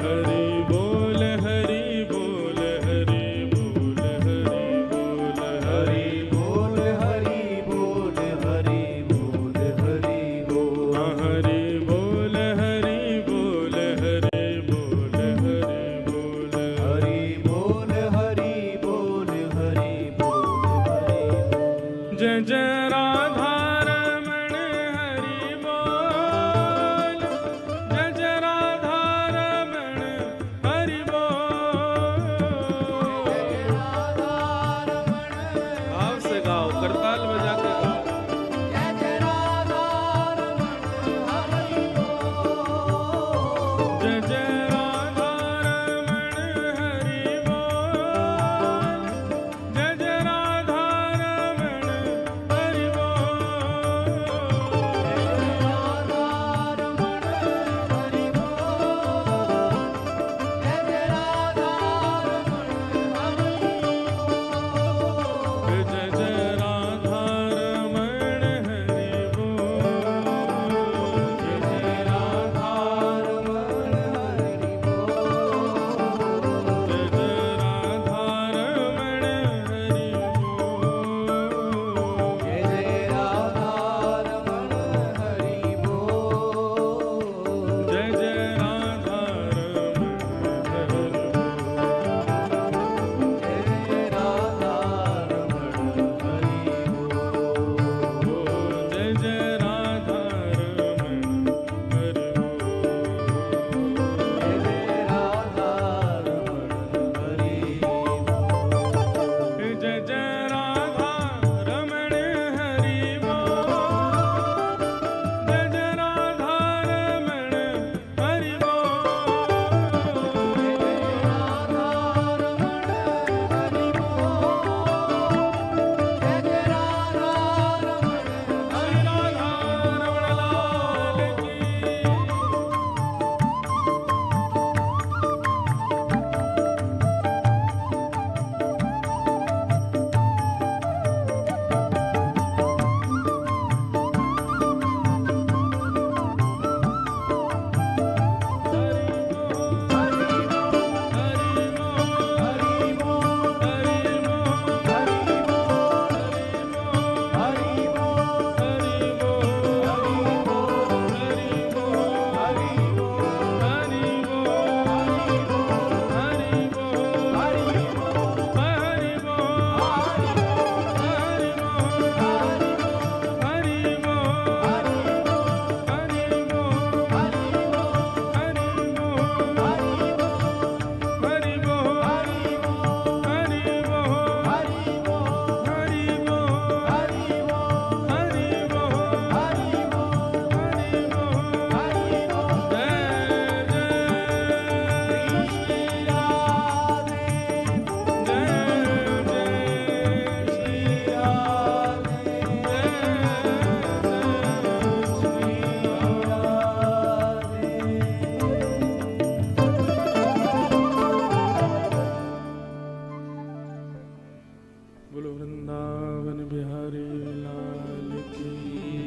हरि बोल हरि बोल हरि बोल हरि बोल हरि बोल हरि बोल हरि बोल हरि बोल हरि बोल हरि बोल हरि बोल हरि बोल हरि बोल हरि बोल हरि बोल हरि जय जय राधा रमण हरि बोल जय जय राधा रमण हरि बोल भाव से गाओ करताल बजा के गाओ जय जय राधा रमण हरि बोल जय जय राधा रमण हरि बोल जय जय राधा रमण हरि बोल जय जय राधा रमण हरि बोल जय जय राधा रमण हरि बोल जय जय राधा रमण हरि बोल जय जय राधा रमण हरि बोल जय जय राधा रमण हरि बोल जय जय राधा रमण हरि बोल जय जय राधा रमण हरि बोल जय जय राधा रमण हरि बोलो वृंदावन बिहारी लाल की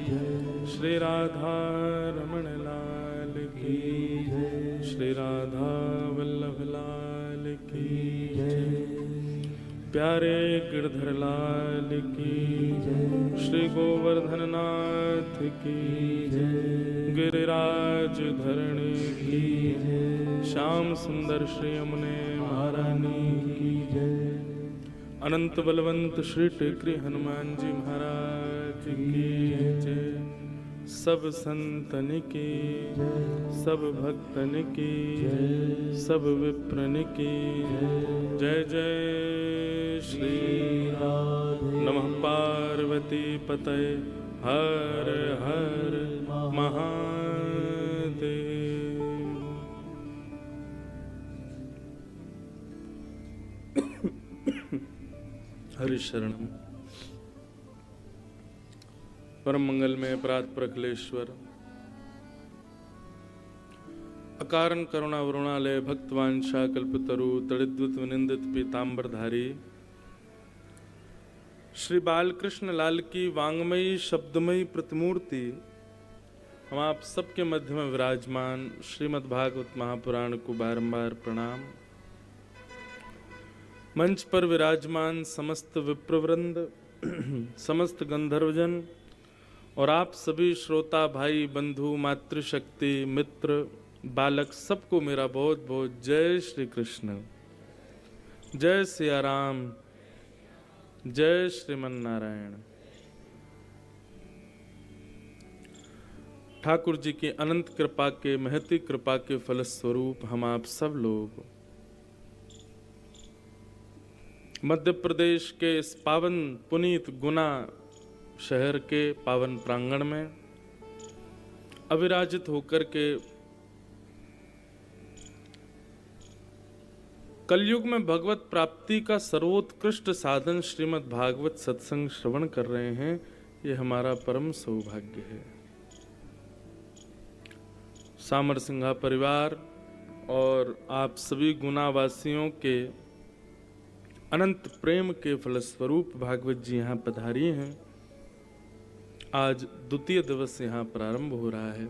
जय श्री राधा रमण लाल की जय श्री राधा वल्लभ लाल की जय प्यारे गिरधर लाल की जय श्री गोवर्धन नाथ की जय गिरिराज धरणी की जय श्याम सुंदर श्री यमुने महारानी की जय अनंत बलवंत श्री टेकरी हनुमान जी महाराज की जय सब संतन की सब भक्तन की सब विप्रन की जय जय श्री नमः पार्वती पतये हर हर महादेव। हरि शरणम। परम मंगल में प्रात प्रखलेश्वर अकारण करुणा वरुणालय भक्तवांशा कल्पतरु तड़िद्युत विनिंदित पीतांबरधारी श्री बालकृष्ण लाल की वांगमयी शब्दमयी प्रतिमूर्ति हम आप सबके मध्य में विराजमान श्रीमद् भागवत महापुराण को बारंबार प्रणाम। मंच पर विराजमान समस्त विप्रवृंद, समस्त गंधर्वजन और आप सभी श्रोता भाई बंधु मातृशक्ति मित्र बालक सबको मेरा बहुत बहुत जय श्री कृष्ण, जय सिया राम, जय श्रीमन नारायण। ठाकुर जी की अनंत कृपा के महती कृपा के फलस्वरूप हम आप सब लोग मध्य प्रदेश के इस पावन पुनीत गुना शहर के पावन प्रांगण में अविराजित होकर के कलयुग में भगवत प्राप्ति का सर्वोत्कृष्ट साधन श्रीमद् भागवत सत्संग श्रवण कर रहे हैं। ये हमारा परम सौभाग्य है। सामर सिंघा परिवार और आप सभी गुनावासियों के अनंत प्रेम के फलस्वरूप भागवत जी यहाँ पधारी हैं। आज द्वितीय दिवस यहाँ प्रारंभ हो रहा है।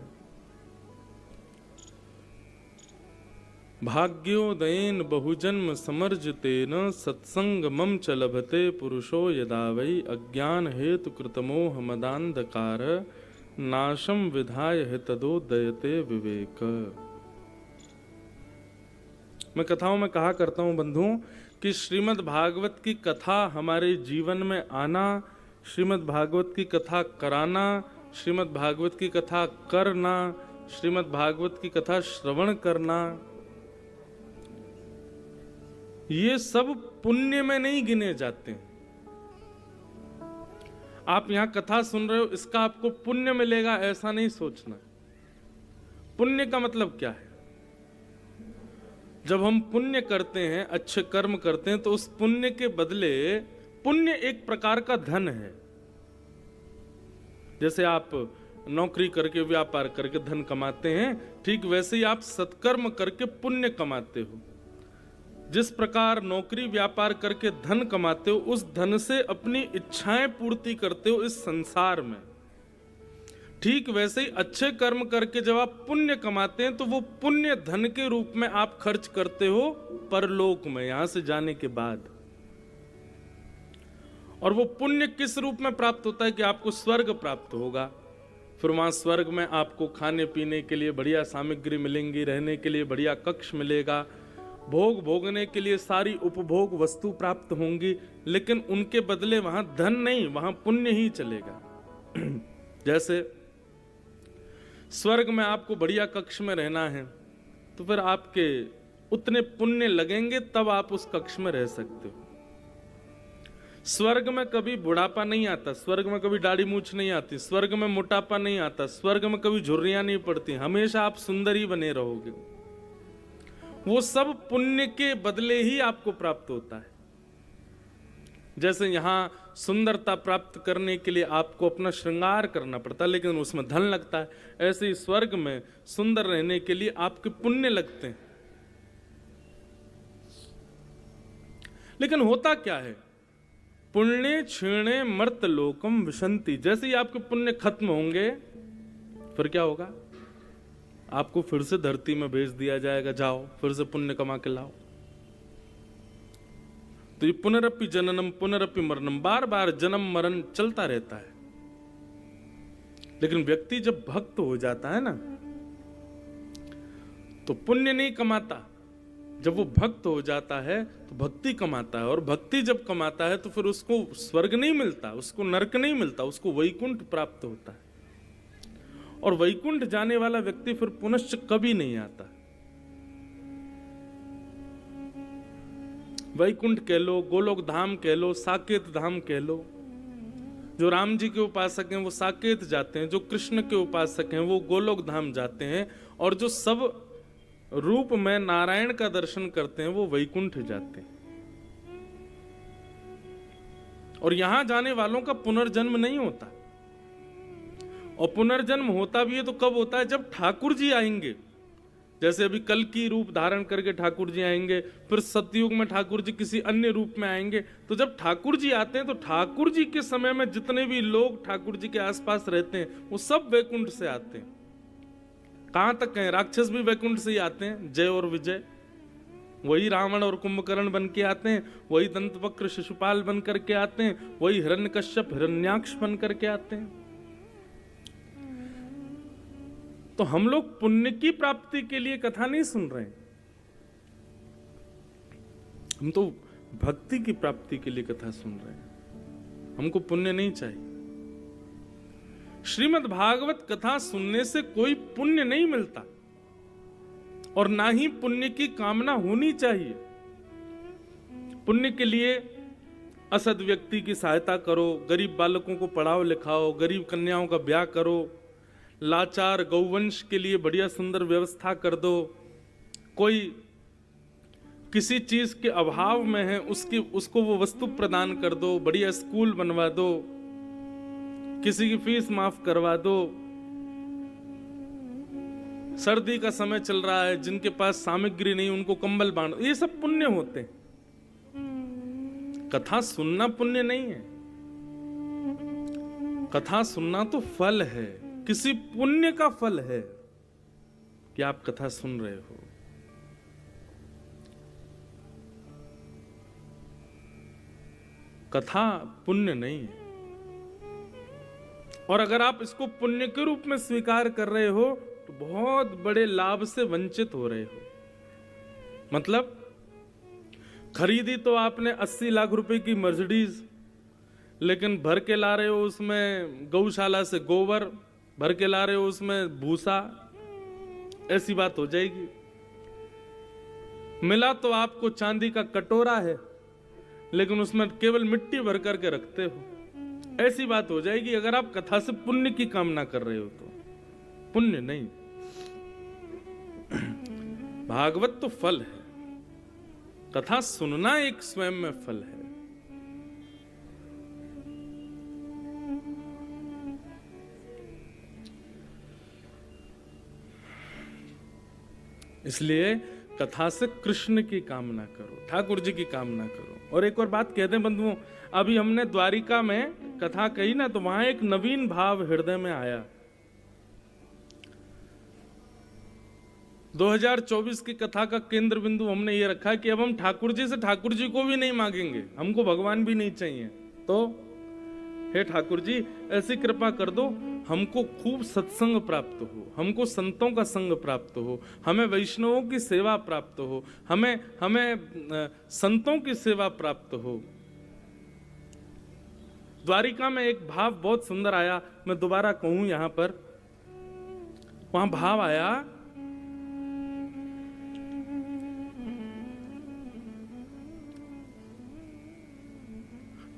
भाग्योदयेन बहुजन्म समर्जितेन सत्संग मम च लभते पुरुषो यदा वै अज्ञान हेतु कृतमोह मदांधकार नाशम विधाय हितदोदयते विवेक। मैं कथाओं में कहा करता हूं बंधुओं कि श्रीमद् भागवत की कथा हमारे जीवन में आना, श्रीमद् भागवत की कथा कराना, श्रीमद् भागवत की कथा करना, श्रीमद् भागवत की कथा श्रवण करना, ये सब पुण्य में नहीं गिने जाते हैं। आप यहां कथा सुन रहे हो, इसका आपको पुण्य मिलेगा ऐसा नहीं सोचना। पुण्य का मतलब क्या है? जब हम पुण्य करते हैं, अच्छे कर्म करते हैं, तो उस पुण्य के बदले पुण्य एक प्रकार का धन है। जैसे आप नौकरी करके व्यापार करके धन कमाते हैं, ठीक वैसे ही आप सत्कर्म करके पुण्य कमाते हो। जिस प्रकार नौकरी व्यापार करके धन कमाते हो, उस धन से अपनी इच्छाएं पूर्ति करते हो इस संसार में, ठीक वैसे ही अच्छे कर्म करके जब आप पुण्य कमाते हैं तो वो पुण्य धन के रूप में आप खर्च करते हो परलोक में, यहां से जाने के बाद। और वो पुण्य किस रूप में प्राप्त होता है कि आपको स्वर्ग प्राप्त होगा। फिर वहां स्वर्ग में आपको खाने पीने के लिए बढ़िया सामग्री मिलेंगी, रहने के लिए बढ़िया कक्ष मिलेगा, भोग भोगने के लिए सारी उपभोग वस्तु प्राप्त होंगी, लेकिन उनके बदले वहां धन नहीं, वहां पुण्य ही चलेगा। जैसे स्वर्ग में आपको बढ़िया कक्ष में रहना है तो फिर आपके उतने पुण्य लगेंगे तब आप उस कक्ष में रह सकते हो। स्वर्ग में कभी बुढ़ापा नहीं आता, स्वर्ग में कभी दाढ़ी मूछ नहीं आती, स्वर्ग में मोटापा नहीं आता, स्वर्ग में कभी झुर्रियां नहीं पड़ती, हमेशा आप सुंदर ही बने रहोगे। वो सब पुण्य के बदले ही आपको प्राप्त होता है। जैसे यहां सुंदरता प्राप्त करने के लिए आपको अपना श्रृंगार करना पड़ता है, लेकिन उसमें धन लगता है, ऐसे ही स्वर्ग में सुंदर रहने के लिए आपके पुण्य लगते हैं। लेकिन होता क्या है? पुण्य क्षीणे मर्त लोकम विशंति। जैसे ही आपके पुण्य खत्म होंगे फिर क्या होगा? आपको फिर से धरती में भेज दिया जाएगा, जाओ फिर से पुण्य कमा के लाओ। तो ये पुनरपि जननम पुनरपि मरणम, बार बार जन्म मरण चलता रहता है। लेकिन व्यक्ति जब भक्त हो जाता है ना तो पुण्य नहीं कमाता। जब वो भक्त हो जाता है तो भक्ति कमाता है, और भक्ति जब कमाता है तो फिर उसको स्वर्ग नहीं मिलता, उसको नरक नहीं मिलता, उसको वैकुंठ प्राप्त होता है। और वैकुंठ जाने वाला व्यक्ति फिर पुनश्च कभी नहीं आता। वैकुंठ कह लो, गोलोक धाम कह लो, साकेत धाम कह लो। जो राम जी के उपासक हैं वो साकेत जाते हैं, जो कृष्ण के उपासक हैं वो गोलोक धाम जाते हैं, और जो सब रूप में नारायण का दर्शन करते हैं वो वैकुंठ जाते हैं। और यहां जाने वालों का पुनर्जन्म नहीं होता। और पुनर्जन्म होता भी है तो कब होता है? जब ठाकुर जी आएंगे। जैसे अभी कल की रूप धारण करके ठाकुर जी आएंगे, फिर सतयुग में ठाकुर जी किसी अन्य रूप में आएंगे। तो जब ठाकुर जी आते हैं तो ठाकुर जी के समय में जितने भी लोग ठाकुर जी के आसपास रहते हैं वो सब वैकुंठ से आते हैं। कहां तक कहें, राक्षस भी वैकुंठ से ही आते हैं, जय और विजय। वही रावण और कुंभकर्ण बन के आते हैं, वही दंतवक्र शिशुपाल बन करके आते हैं, वही हिरण्यकश्यप हिरण्याक्ष बन करके आते हैं। तो हम लोग पुण्य की प्राप्ति के लिए कथा नहीं सुन रहे हैं, हम तो भक्ति की प्राप्ति के लिए कथा सुन रहे हैं। हमको पुण्य नहीं चाहिए। श्रीमद् भागवत कथा सुनने से कोई पुण्य नहीं मिलता और ना ही पुण्य की कामना होनी चाहिए। पुण्य के लिए असद व्यक्ति की सहायता करो, गरीब बालकों को पढ़ाओ लिखाओ, गरीब कन्याओं का ब्याह करो, लाचार गौवंश के लिए बढ़िया सुंदर व्यवस्था कर दो, कोई किसी चीज के अभाव में है उसको वो वस्तु प्रदान कर दो, बढ़िया स्कूल बनवा दो, किसी की फीस माफ करवा दो। सर्दी का समय चल रहा है, जिनके पास सामग्री नहीं उनको कंबल बांटो, ये सब पुण्य होते हैं। कथा सुनना पुण्य नहीं है, कथा सुनना तो फल है, किसी पुण्य का फल है कि आप कथा सुन रहे हो। कथा पुण्य नहीं है। और अगर आप इसको पुण्य के रूप में स्वीकार कर रहे हो तो बहुत बड़े लाभ से वंचित हो रहे हो। मतलब खरीदी तो आपने 80 लाख रुपए की मर्सिडीज, लेकिन भर के ला रहे हो उसमें गौशाला से गोबर, भर के ला रहे हो उसमें भूसा, ऐसी बात हो जाएगी। मिला तो आपको चांदी का कटोरा है, लेकिन उसमें केवल मिट्टी भर करके रखते हो, ऐसी बात हो जाएगी। अगर आप कथा से पुण्य की कामना कर रहे हो तो पुण्य नहीं। भागवत तो फल है, कथा सुनना एक स्वयं में फल है। इसलिए कथा से कृष्ण की कामना करो, ठाकुर जी की कामना करो। और एक और बात कहते हैं बंधुओं, अभी हमने द्वारिका में कथा कही ना, तो वहां एक नवीन भाव हृदय में आया। 2024 की कथा का केंद्र बिंदु हमने ये रखा कि अब हम ठाकुर जी से ठाकुर जी को भी नहीं मांगेंगे, हमको भगवान भी नहीं चाहिए। तो हे ठाकुर जी ऐसी कृपा कर दो, हमको खूब सत्संग प्राप्त हो, हमको संतों का संग प्राप्त हो, हमें वैष्णवों की सेवा प्राप्त हो, हमें संतों की सेवा प्राप्त हो। द्वारिका में एक भाव बहुत सुंदर आया, मैं दोबारा कहूं यहां पर, वहां भाव आया,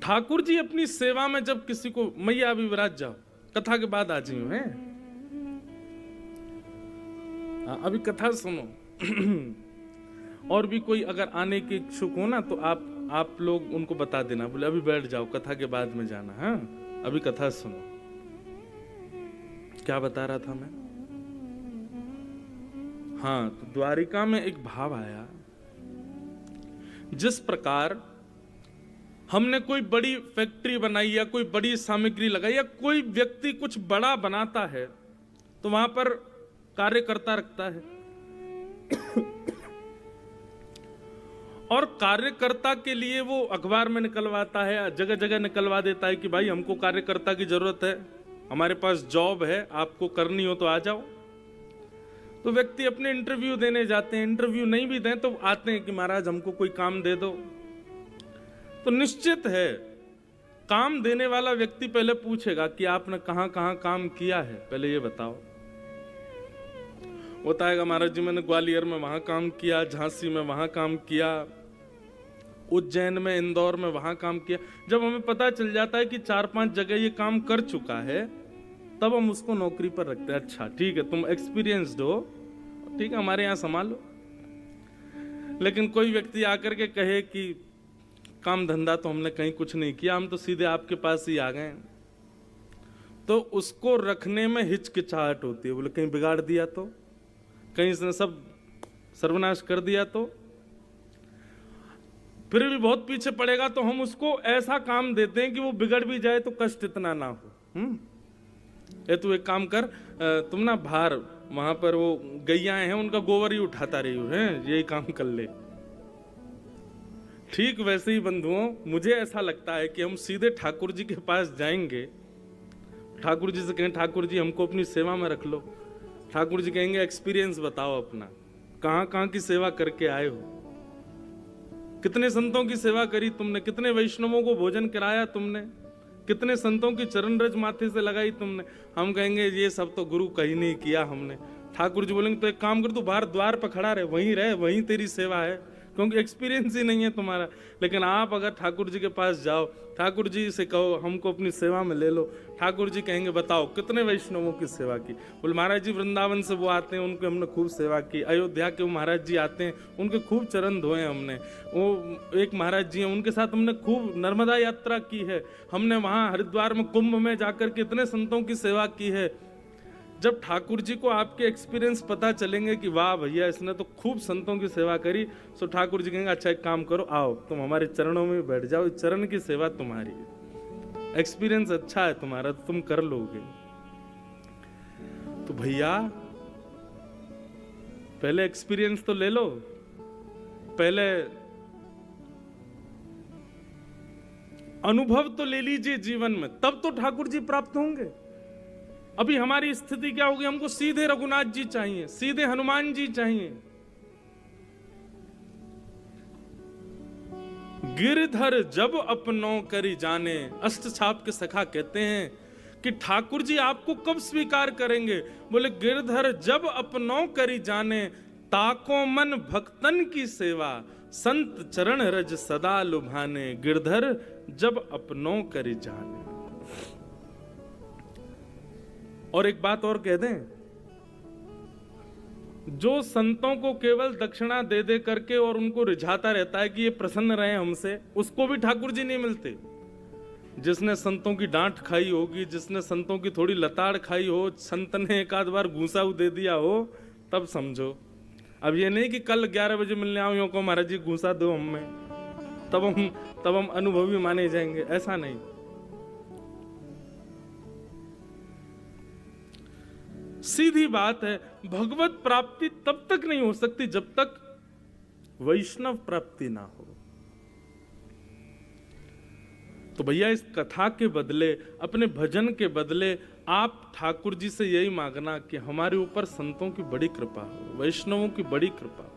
ठाकुर जी अपनी सेवा में जब किसी को, मैया अभी विराज जाओ, कथा के बाद आ जाइयो है, अभी कथा सुनो। और भी कोई अगर आने के इच्छुक हो ना, तो आप लोग उनको बता देना, बोले अभी बैठ जाओ, कथा के बाद में जाना, हाँ अभी कथा सुनो। क्या बता रहा था मैं? हाँ, तो द्वारिका में एक भाव आया, जिस प्रकार हमने कोई बड़ी फैक्ट्री बनाई या कोई बड़ी सामग्री लगाई या कोई व्यक्ति कुछ बड़ा बनाता है, तो वहां पर कार्यकर्ता रखता है और कार्यकर्ता के लिए वो अखबार में निकलवाता है, जगह जगह निकलवा देता है कि भाई हमको कार्यकर्ता की जरूरत है, हमारे पास जॉब है, आपको करनी हो तो आ जाओ। तो व्यक्ति अपने इंटरव्यू देने जाते हैं, इंटरव्यू नहीं भी दें तो आते हैं कि महाराज हमको कोई काम दे दो। तो निश्चित है काम देने वाला व्यक्ति पहले पूछेगा कि आपने कहां कहां काम किया है, पहले ये बताओ। बताएगा महाराज जी मैंने ग्वालियर में वहां काम किया, झांसी में वहां काम किया, उज्जैन में, इंदौर में वहां काम किया। जब हमें पता चल जाता है कि 4-5 जगह ये काम कर चुका है, तब हम उसको नौकरी पर रखते हैं। अच्छा ठीक है, तुम एक्सपीरियंस्ड हो, ठीक है हमारे यहां संभालो। लेकिन कोई व्यक्ति आकर के कहे कि काम धंधा तो हमने कहीं कुछ नहीं किया, हम तो सीधे आपके पास ही आ गए, तो उसको रखने में हिचकिचाहट होती है। बोले कहीं बिगाड़ दिया तो, कहीं इसने सब सर्वनाश कर दिया तो, फिर भी बहुत पीछे पड़ेगा, तो हम उसको ऐसा काम देते हैं कि वो बिगड़ भी जाए तो कष्ट इतना ना हो। ये तू एक काम कर, तुम ना बाहर वहां पर वो गैया हैं, उनका गोबर ही उठाता रही हो, हैं यही काम कर ले। ठीक वैसे ही बंधुओं, मुझे ऐसा लगता है कि हम सीधे ठाकुर जी के पास जाएंगे, ठाकुर जी से कहें ठाकुर जी हमको अपनी सेवा में रख लो। ठाकुर जी कहेंगे एक्सपीरियंस बताओ अपना, कहां कहां की सेवा करके आए हो, कितने संतों की सेवा करी तुमने, कितने वैष्णवों को भोजन कराया तुमने, कितने संतों की चरण रज माथे से लगाई तुमने। हम कहेंगे ये सब तो गुरु कहीं नहीं किया हमने। ठाकुर जी बोलेंगे तो एक काम कर, तू बाहर द्वार पर खड़ा रहे, वहीं तेरी सेवा है, क्योंकि एक्सपीरियंस ही नहीं है तुम्हारा। लेकिन आप अगर ठाकुर जी के पास जाओ, ठाकुर जी से कहो हमको अपनी सेवा में ले लो, ठाकुर जी कहेंगे बताओ कितने वैष्णवों की सेवा की। बोले महाराज जी वृंदावन से वो आते हैं, उनकी हमने खूब सेवा की। अयोध्या के वो महाराज जी आते हैं, उनके खूब चरण धोए हमने। वो एक महाराज जी हैं, उनके साथ हमने खूब नर्मदा यात्रा की है, हमने वहाँ हरिद्वार में कुंभ में जाकर के इतने संतों की सेवा की है। जब ठाकुर जी को आपके एक्सपीरियंस पता चलेंगे कि वाह भैया इसने तो खूब संतों की सेवा करी, तो ठाकुर जी कहेंगे अच्छा एक काम करो, आओ तुम हमारे चरणों में बैठ जाओ, चरण की सेवा तुम्हारी है, एक्सपीरियंस अच्छा है तुम्हारा तो तुम कर लोगे। तो भैया पहले एक्सपीरियंस तो ले लो, पहले अनुभव तो ले लीजिए जीवन में, तब तो ठाकुर जी प्राप्त होंगे। अभी हमारी स्थिति क्या होगी, हमको सीधे रघुनाथ जी चाहिए, सीधे हनुमान जी चाहिए। गिरधर जब अपनों करी जाने, अष्ट छाप के सखा कहते हैं कि ठाकुर जी आपको कब स्वीकार करेंगे। बोले गिरधर जब अपनों करी जाने, ताको मन भक्तन की सेवा, संत चरण रज सदा लुभाने। गिरधर जब अपनों करी जाने। और एक बात और कह दें, जो संतों को केवल दक्षिणा दे दे करके और उनको रिझाता रहता है कि ये प्रसन्न रहे हमसे, उसको भी ठाकुर जी नहीं मिलते। जिसने संतों की डांट खाई होगी, जिसने संतों की थोड़ी लताड़ खाई हो, संत ने एक आध बार घूसा दे दिया हो, तब समझो। अब ये नहीं कि कल 11 बजे मिलने आओ यो को महाराज जी घूसा दो हमें, तब हम अनुभवी माने जाएंगे, ऐसा नहीं। सीधी बात है, भगवत प्राप्ति तब तक नहीं हो सकती जब तक वैष्णव प्राप्ति ना हो। तो भैया इस कथा के बदले, अपने भजन के बदले आप ठाकुर जी से यही मांगना कि हमारे ऊपर संतों की बड़ी कृपा हो, वैष्णवों की बड़ी कृपा हो,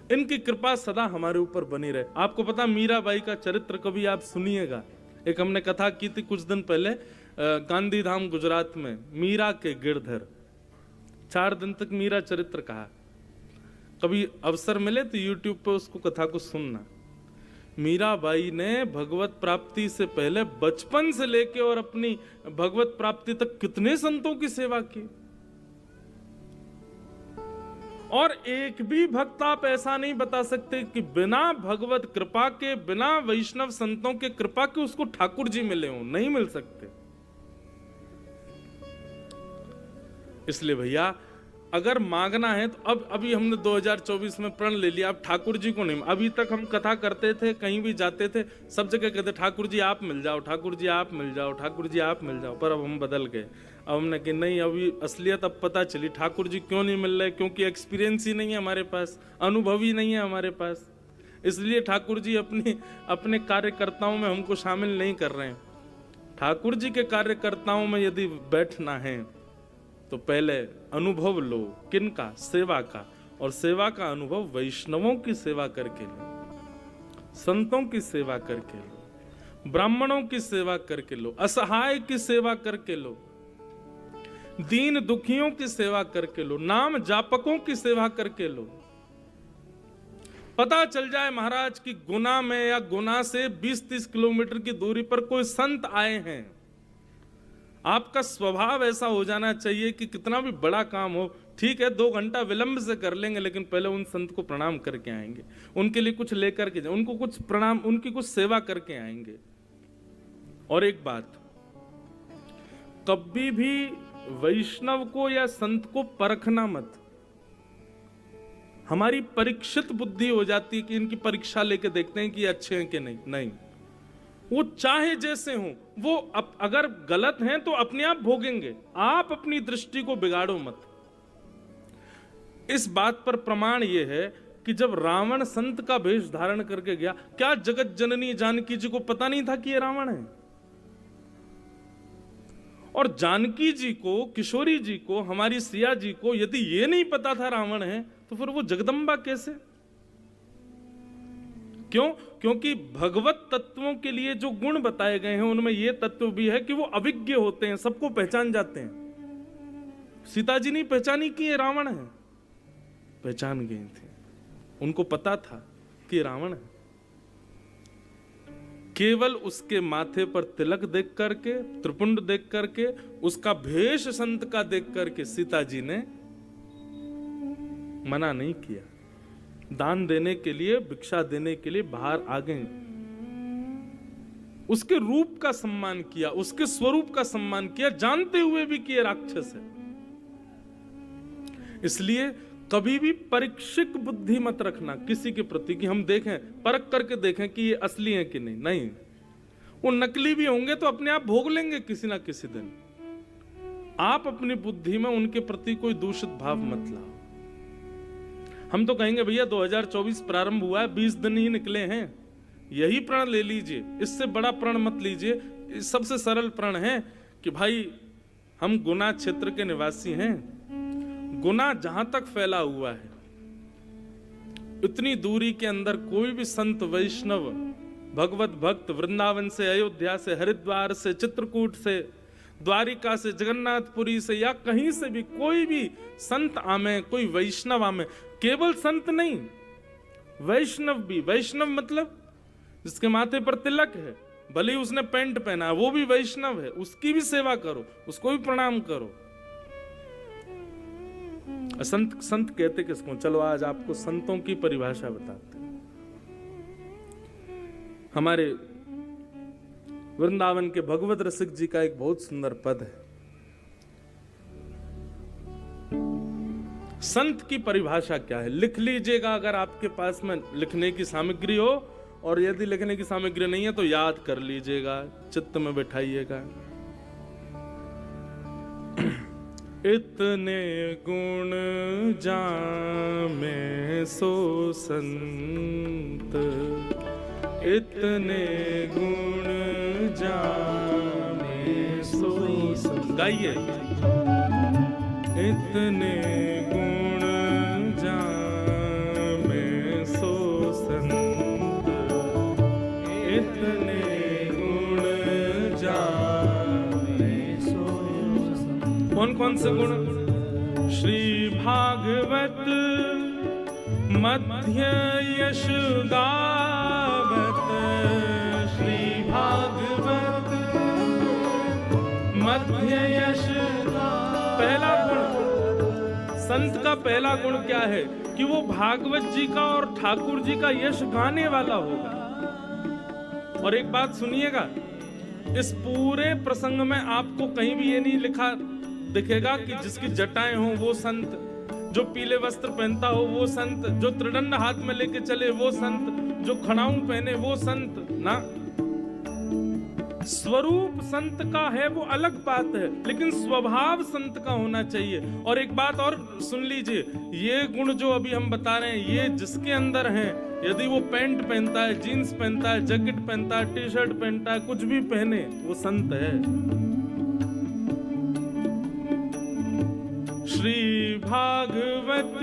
इनकी कृपा सदा हमारे ऊपर बनी रहे। आपको पता मीराबाई का चरित्र कभी आप सुनिएगा, एक हमने कथा की थी कुछ दिन पहले गांधीधाम गुजरात में, मीरा के गिरधर। 4 दिन तक मीरा चरित्र कहा, कभी अवसर मिले तो यूट्यूब पे उसको कथा को सुनना। मीराबाई ने भगवत प्राप्ति से पहले बचपन से लेके और अपनी भगवत प्राप्ति तक कितने संतों की सेवा की, और एक भी भक्त आप ऐसा नहीं बता सकते कि बिना भगवत कृपा के, बिना वैष्णव संतों के कृपा के उसको ठाकुर जी मिले हों, नहीं मिल सकते। इसलिए भैया अगर मांगना है तो अभी हमने 2024 में प्रण ले लिया, अब ठाकुर जी को नहीं। अभी तक हम कथा करते थे, कहीं भी जाते थे, सब जगह कहते ठाकुर जी आप मिल जाओ, ठाकुर जी आप मिल जाओ, ठाकुर जी आप मिल जाओ। पर अब हम बदल गए, अब हमने कि नहीं, अभी असलियत अब पता चली ठाकुर जी क्यों नहीं मिल रहे, क्योंकि एक्सपीरियंस ही नहीं है हमारे पास, अनुभव ही नहीं है हमारे पास। इसलिए ठाकुर जी अपने कार्यकर्ताओं में हमको शामिल नहीं कर रहे हैं। ठाकुर जी के कार्यकर्ताओं में यदि बैठना है तो पहले अनुभव लो, किनका? सेवा का। और सेवा का अनुभव वैष्णवों की सेवा करके लो, संतों की सेवा करके लो, ब्राह्मणों की सेवा करके लो, असहाय की सेवा करके लो, दीन दुखियों की सेवा करके लो, नाम जापकों की सेवा करके लो। पता चल जाए महाराज की गुना में या गुना से 20-30 किलोमीटर की दूरी पर कोई संत आए हैं, आपका स्वभाव ऐसा हो जाना चाहिए कि कितना भी बड़ा काम हो, ठीक है 2 घंटा विलंब से कर लेंगे, लेकिन पहले उन संत को प्रणाम करके आएंगे, उनके लिए कुछ लेकर के, उनको कुछ प्रणाम, उनकी कुछ सेवा करके आएंगे। और एक बात, कभी भी वैष्णव को या संत को परखना मत। हमारी परीक्षित बुद्धि हो जाती है कि इनकी परीक्षा लेके देखते हैं कि अच्छे हैं कि नहीं। वो चाहे जैसे हों, वो अगर गलत हैं तो अपने आप भोगेंगे। आप अपनी दृष्टि को बिगाड़ो मत। इस बात पर प्रमाण ये है कि जब रावण संत का वेश धारण करके गया, क्या जगत जननी जानकी जी को पता नहीं था कि ये रावण है? और जानकी जी को, किशोरी जी को, हमारी सिया जी को यदि ये नहीं पता था रावण है, तो फिर वो जगदम्बा कैसे? क्यों? क्योंकि भगवत तत्वों के लिए जो गुण बताए गए हैं उनमें यह तत्व भी है कि वो अविज्ञ होते हैं, सबको पहचान जाते हैं। सीता जी नहीं पहचानी कि ये रावण है, पहचान गई थी। उनको पता था कि रावण है। केवल उसके माथे पर तिलक देख करके, त्रिपुंड देख करके, उसका भेष संत का देख करके सीता जी ने मना नहीं किया। दान देने के लिए, भिक्षा देने के लिए बाहर आ गए। उसके रूप का सम्मान किया, उसके स्वरूप का सम्मान किया, जानते हुए भी कि ये राक्षस है। इसलिए कभी भी परीक्षित बुद्धि मत रखना किसी के प्रति कि हम देखें, परख करके देखें कि ये असली है कि नहीं। नहीं, वो नकली भी होंगे तो अपने आप भोग लेंगे किसी ना किसी दिन। आप अपनी बुद्धि में उनके प्रति कोई दूषित भाव मत लाओ। हम तो कहेंगे भैया 2024 प्रारंभ हुआ है, 20 दिन ही निकले हैं, यही प्रण ले लीजिए, इससे बड़ा प्रण मत लीजिए। सबसे सरल प्रण है कि भाई हम गुना क्षेत्र के निवासी हैं, गुना जहां तक फैला हुआ है उतनी दूरी के अंदर कोई भी संत, वैष्णव, भगवत भक्त वृंदावन से, अयोध्या से, हरिद्वार से, चित्रकूट से, द्वारिका से, जगन्नाथपुरी से या कहीं से भी कोई भी संत आमे, कोई वैष्णव आमे, केवल संत नहीं, वैष्णव भी। वैष्णव मतलब जिसके माथे पर तिलक है, भले ही उसने पैंट पहना है, वो भी वैष्णव है, उसकी भी सेवा करो, उसको भी प्रणाम करो। संत संत कहते किसको? चलो आज आपको संतों की परिभाषा बताते हैं। हमारे वृंदावन के भगवत रसिक जी का एक बहुत सुंदर पद है। संत की परिभाषा क्या है? लिख लीजिएगा अगर आपके पास में लिखने की सामग्री हो, और यदि लिखने की सामग्री नहीं है तो याद कर लीजिएगा, चित्त में बैठाइएगा। इतने गुण जामे सो संत, इतने गुण जामे सो संत। गाइए। इतने गुण जामे सो संत, इतने गुण जामे सो संत। कौन कौन से गुण? श्री भागवत मध्य यश गावत, श्री भागवत मध्य यश। पहला गुण, संत का पहला गुण क्या है? कि वो भागवत जी का और ठाकुर जी का यश गाने वाला होगा। और एक बात सुनिएगा, इस पूरे प्रसंग में आपको कहीं भी ये नहीं लिखा दिखेगा कि जिसकी जटाएं हो वो संत, जो पीले वस्त्र पहनता हो वो संत, जो त्रिदंड हाथ में लेके चले वो संत, जो खड़ाऊं पहने वो संत ना। स्वरूप संत का है वो अलग बात है, लेकिन स्वभाव संत का होना चाहिए। और एक बात और सुन लीजिए, ये गुण जो अभी हम बता रहे हैं, ये जिसके अंदर हैं, यदि वो पैंट पहनता है, जीन्स पहनता है, जैकेट पहनता है, टी शर्ट पहनता है, कुछ भी पहने, वो संत है। श्री भागवत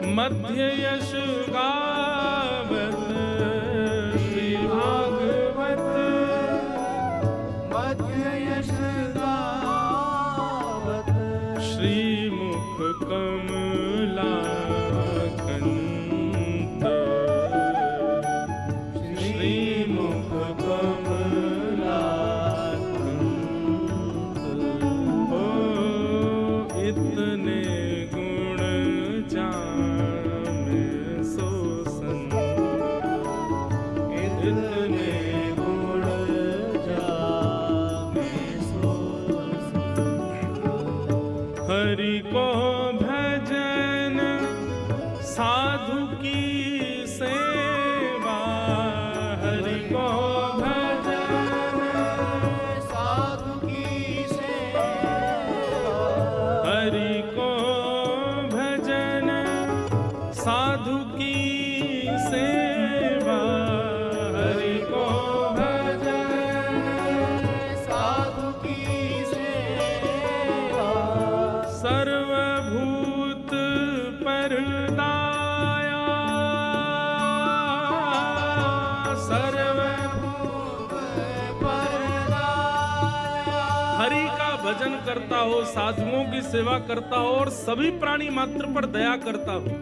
मध्य यश गावत, श्री भागवत मध्य यश गावत, श्री मुख कमला कंत, श्री मुख कमला कंत। ओ इतने गुण जामे सो संत, इतने गुण जामे सो संत। हरि को भजन साधु की सेवा, हरि को साधु की सेवा, हरि को भजन साधु की सेवा, सर्वभूत परदाया, सर्वभूत परदाया। हरि का भजन करता हो, साधुओं की सेवा करता हो और सभी प्राणी मात्र पर दया करता हो,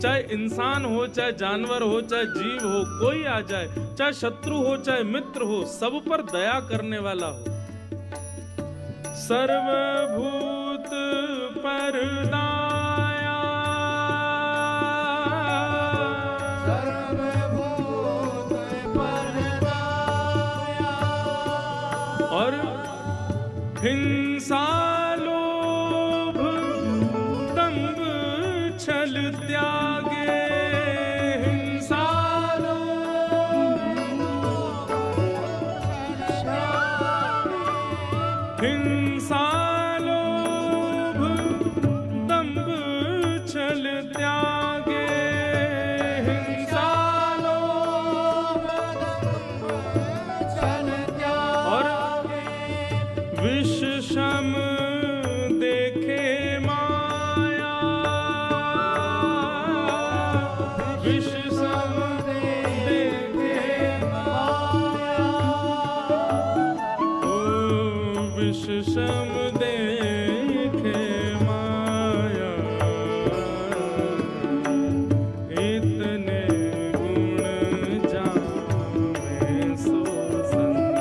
चाहे इंसान हो, चाहे जानवर हो, चाहे जीव हो, कोई आ जाए, चाहे शत्रु हो, चाहे मित्र हो, सब पर दया करने वाला हो। सर्वभूत परदाया, सर्वभूत परदाया। और हिंसा लोभ दंभ छल त्यागे, हिंसा हिंसा लोभ दंभ छल त्यागे, हिंसा लोभ छल त्यागे। विष शम देखे माया, विष शम देखे माया। ओ विष शम देखे माया, इतने गुण जाने सो संत,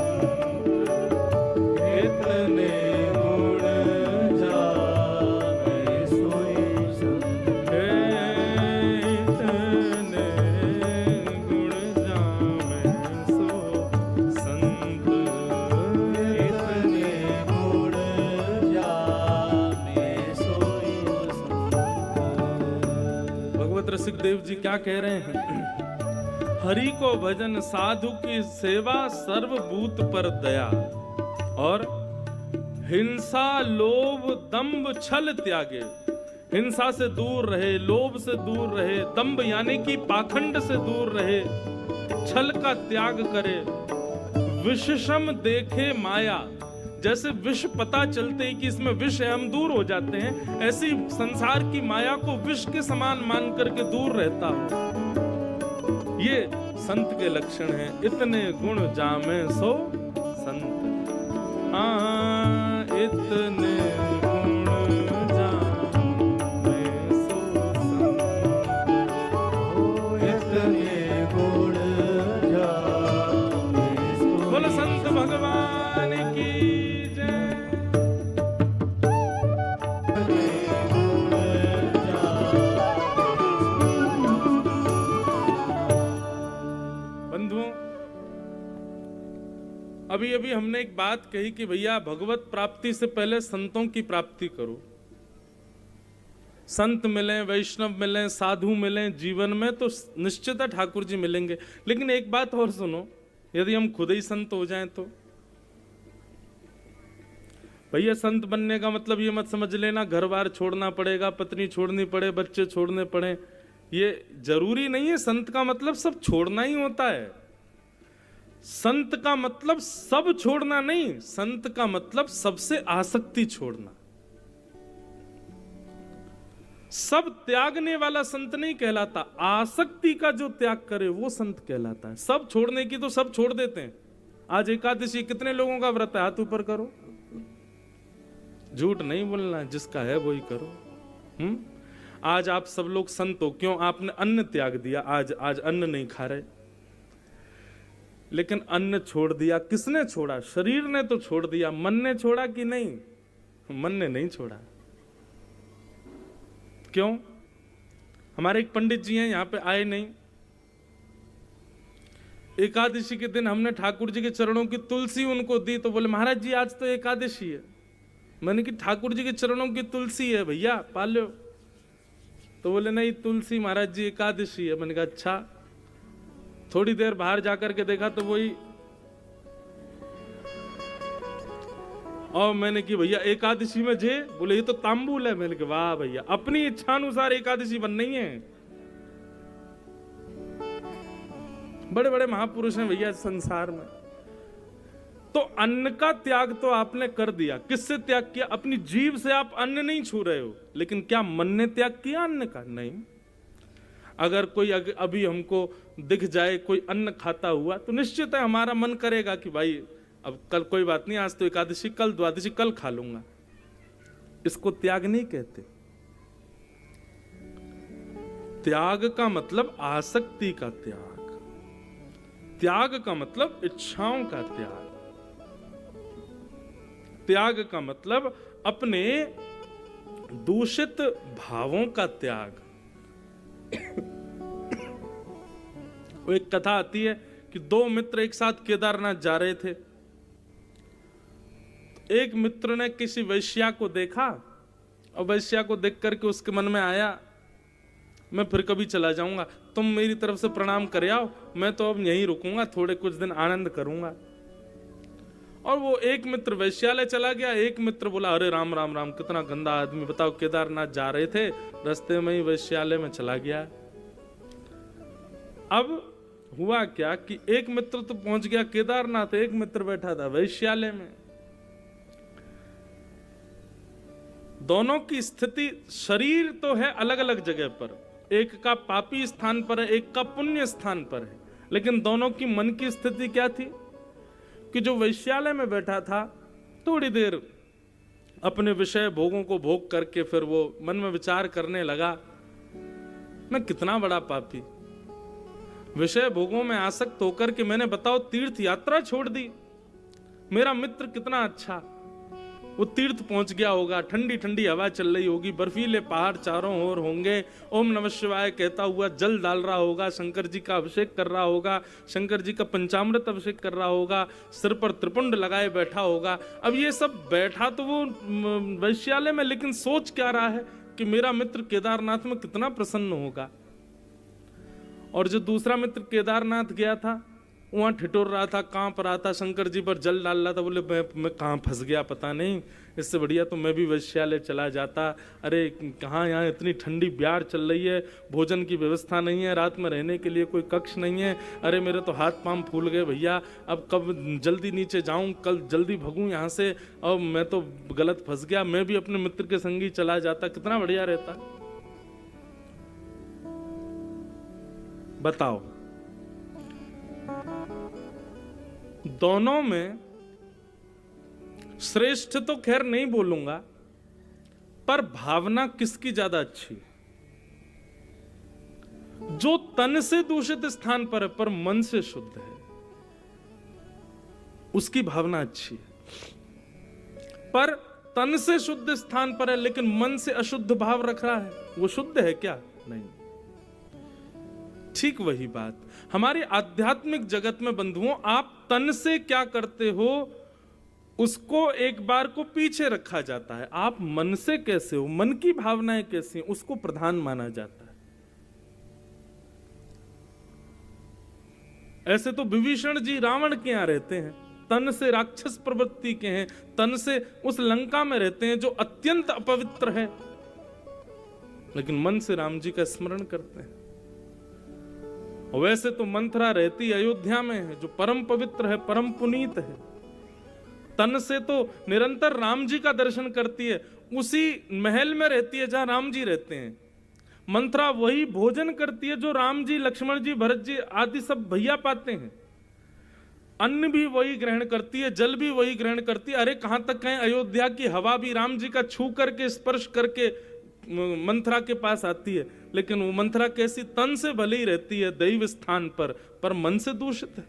इतने गुण जाने सोई संत, इतने गुण जाने सो संत, इतने गुण जाने सोई संत। भगवत रसिक देव जी क्या कह रहे हैं? हरि को भजन साधु की सेवा, सर्वभूत पर दया, और हिंसा लोभ दंभ छल त्यागे। हिंसा से दूर रहे, लोभ से दूर रहे, दंभ यानी कि पाखंड से दूर रहे, छल का त्याग करे। विषम देखे माया, जैसे विष पता चलते ही कि इसमें विष है हम दूर हो जाते हैं, ऐसी संसार की माया को विष के समान मान करके दूर रहता हो। ये संत के लक्षण हैं। इतने गुण जामे सो संत, हाँ इतने गुण जामे सो संत, इतने गुण जाने सोई। बोलो संत भगवान की जय। बंधुओं, अभी अभी हमने एक बात कही कि भैया भगवत प्राप्ति से पहले संतों की प्राप्ति करो। संत मिलें, वैष्णव मिलें, साधु मिलें जीवन में तो निश्चित ठाकुर जी मिलेंगे। लेकिन एक बात और सुनो, यदि हम खुद ही संत हो जाएं तो भैया संत बनने का मतलब ये मत समझ लेना घर बार छोड़ना पड़ेगा, पत्नी छोड़नी पड़े, बच्चे छोड़ने पड़े। ये जरूरी नहीं है। संत का मतलब सब छोड़ना ही होता है। संत का मतलब सब छोड़ना नहीं, संत का मतलब सबसे आसक्ति छोड़ना। सब त्यागने वाला संत नहीं कहलाता, आसक्ति का जो त्याग करे वो संत कहलाता है। सब छोड़ने की तो सब छोड़ देते हैं। आज एकादशी कितने लोगों का व्रत है? हाथ ऊपर करो। झूठ नहीं बोलना, जिसका है वही करो। आज आप सब लोग संत हो, क्यों? आपने अन्न त्याग दिया। आज अन्न नहीं खा रहे, लेकिन अन्न छोड़ दिया। किसने छोड़ा? शरीर ने तो छोड़ दिया। मन ने छोड़ा कि नहीं? मन ने नहीं छोड़ा। क्यों? हमारे एक पंडित जी हैं, यहाँ पे आए नहीं। एकादशी के दिन हमने ठाकुर जी के चरणों की तुलसी उनको दी, तो बोले महाराज जी आज तो एकादशी है। मैंने कि ठाकुर जी के चरणों की तुलसी है भैया, पाल लो। तो बोले नहीं तुलसी महाराज जी एकादशी है। मैंने कहा अच्छा। थोड़ी देर बाहर जाकर के देखा तो वही, और मैंने कि भैया एकादशी में जे, बोले ये तो तांबूल है। मैंने कहा वाह भैया, अपनी इच्छानुसार एकादशी बन नहीं है। बड़े बड़े महापुरुष हैं भैया संसार में। तो अन्न का त्याग तो आपने कर दिया। किससे त्याग किया? अपनी जीभ से आप अन्न नहीं छू रहे हो, लेकिन क्या मन ने त्याग किया अन्न का? नहीं। अगर कोई अभी हमको दिख जाए कोई अन्न खाता हुआ तो निश्चित है हमारा मन करेगा कि भाई अब कल कोई बात नहीं, आज तो एकादशी, कल द्वादशी, कल खा लूंगा। इसको त्याग नहीं कहते। त्याग का मतलब आसक्ति का त्याग, त्याग का मतलब इच्छाओं का त्याग, त्याग का मतलब अपने दूषित भावों का त्याग। वो एक कथा आती है कि दो मित्र एक साथ केदारनाथ जा रहे थे। एक मित्र ने किसी वैश्या को देखा और वैश्या को देख करके उसके मन में आया मैं फिर कभी चला जाऊंगा, तुम मेरी तरफ से प्रणाम कर आओ, मैं तो अब यहीं रुकूंगा, थोड़े कुछ दिन आनंद करूंगा। और वो एक मित्र वैश्यालय चला गया। एक मित्र बोला अरे राम राम राम, कितना गंदा आदमी, बताओ केदारनाथ जा रहे थे, रास्ते में ही वैश्यालय में चला गया। अब हुआ क्या कि एक मित्र तो पहुंच गया केदारनाथ, एक मित्र बैठा था वैश्यालय में। दोनों की स्थिति, शरीर तो है अलग अलग जगह पर, एक का पापी स्थान पर है, एक का पुण्य स्थान पर है, लेकिन दोनों की मन की स्थिति क्या थी कि जो वैश्यालय में बैठा था थोड़ी देर अपने विषय भोगों को भोग करके फिर वो मन में विचार करने लगा मैं कितना बड़ा पापी, विषय भोगों में आसक्त होकर के मैंने बताओ तीर्थ यात्रा छोड़ दी। मेरा मित्र कितना अच्छा, वो तीर्थ पहुंच गया होगा, ठंडी ठंडी हवा चल रही होगी, बर्फीले पहाड़ चारों ओर होंगे, ओम नमः शिवाय कहता हुआ जल डाल रहा होगा, शंकर जी का अभिषेक कर रहा होगा, शंकर जी का पंचामृत अभिषेक कर रहा होगा, सिर पर त्रिपुंड लगाए बैठा होगा। अब ये सब बैठा तो वो वैश्यालय में, लेकिन सोच क्या रहा है कि मेरा मित्र केदारनाथ में कितना प्रसन्न होगा। और जो दूसरा मित्र केदारनाथ गया था वहां ठिठुर रहा था, कांप रहा था, शंकर जी पर जल डाल रहा था, बोले मैं कहाँ फंस गया पता नहीं, इससे बढ़िया तो मैं भी वैश्यालय चला जाता। अरे कहाँ, यहाँ इतनी ठंडी ब्यार चल रही है, भोजन की व्यवस्था नहीं है, रात में रहने के लिए कोई कक्ष नहीं है, अरे मेरे तो हाथ पांव फूल गए भैया, अब कब जल्दी नीचे जाऊं, कल जल्दी भगूं यहाँ से, अब मैं तो गलत फंस गया, मैं भी अपने मित्र के संगी चला जाता, कितना बढ़िया रहता। बताओ, दोनों में श्रेष्ठ तो खैर नहीं बोलूंगा, पर भावना किसकी ज्यादा अच्छी है? जो तन से दूषित स्थान पर है पर मन से शुद्ध है, उसकी भावना अच्छी है। पर तन से शुद्ध स्थान पर है लेकिन मन से अशुद्ध भाव रख रहा है, वो शुद्ध है क्या? नहीं। ठीक वही बात हमारे आध्यात्मिक जगत में बंधुओं, आप तन से क्या करते हो उसको एक बार को पीछे रखा जाता है। आप मन से कैसे हो, मन की भावनाएं कैसी हैं, उसको प्रधान माना जाता है। ऐसे तो विभीषण जी रावण के यहां रहते हैं, तन से राक्षस प्रवृत्ति के हैं, तन से उस लंका में रहते हैं जो अत्यंत अपवित्र है, लेकिन मन से राम जी का स्मरण करते हैं। वैसे तो मंथरा रहती अयोध्या में है जो परम पवित्र है, परम पुनीत है, तन से तो निरंतर राम जी का दर्शन करती है, उसी महल में रहती है जहां राम जी रहते हैं। मंथरा वही भोजन करती है जो राम जी, लक्ष्मण जी, भरत जी आदि सब भैया पाते हैं, अन्न भी वही ग्रहण करती है, जल भी वही ग्रहण करती है। अरे कहां तक कहें, अयोध्या की हवा भी राम जी का छू करके, स्पर्श करके मंथरा के पास आती है, लेकिन वो मंथरा कैसी, तन से भले ही रहती है दैव स्थान पर मन से दूषित है।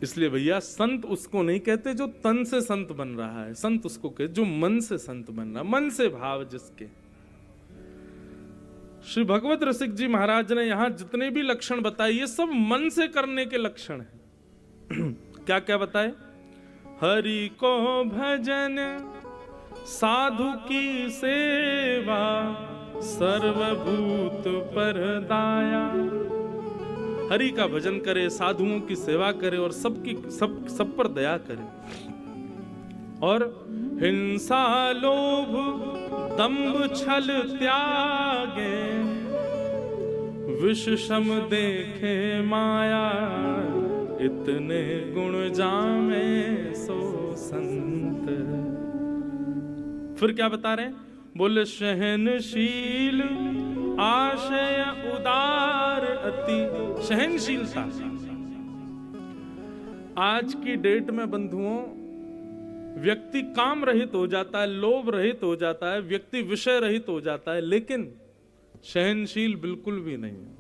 इसलिए भैया संत उसको नहीं कहते जो तन से संत बन रहा है, संत उसको कहते जो मन से संत बन रहा है, मन से भाव जिसके। श्री भगवत रसिक जी महाराज ने यहां जितने भी लक्षण बताए ये सब मन से करने के लक्षण हैं। क्या क्या बताए? हरि को भजन, साधु की सेवा, सर्वभूत पर दाया। हरि का भजन करे, साधुओं की सेवा करे और सब पर दया करे। और हिंसा, लोभ, दंभ, छल त्यागे, विषम देखे माया, इतने गुण जामे सो संत। फिर क्या बता रहे हैं? बोले सहनशील आशय उदार अति। सहनशीलता आज की डेट में बंधुओं, व्यक्ति काम रहित हो जाता है, लोभ रहित हो जाता है, व्यक्ति विषय रहित हो जाता है, लेकिन सहनशील बिल्कुल भी नहीं है।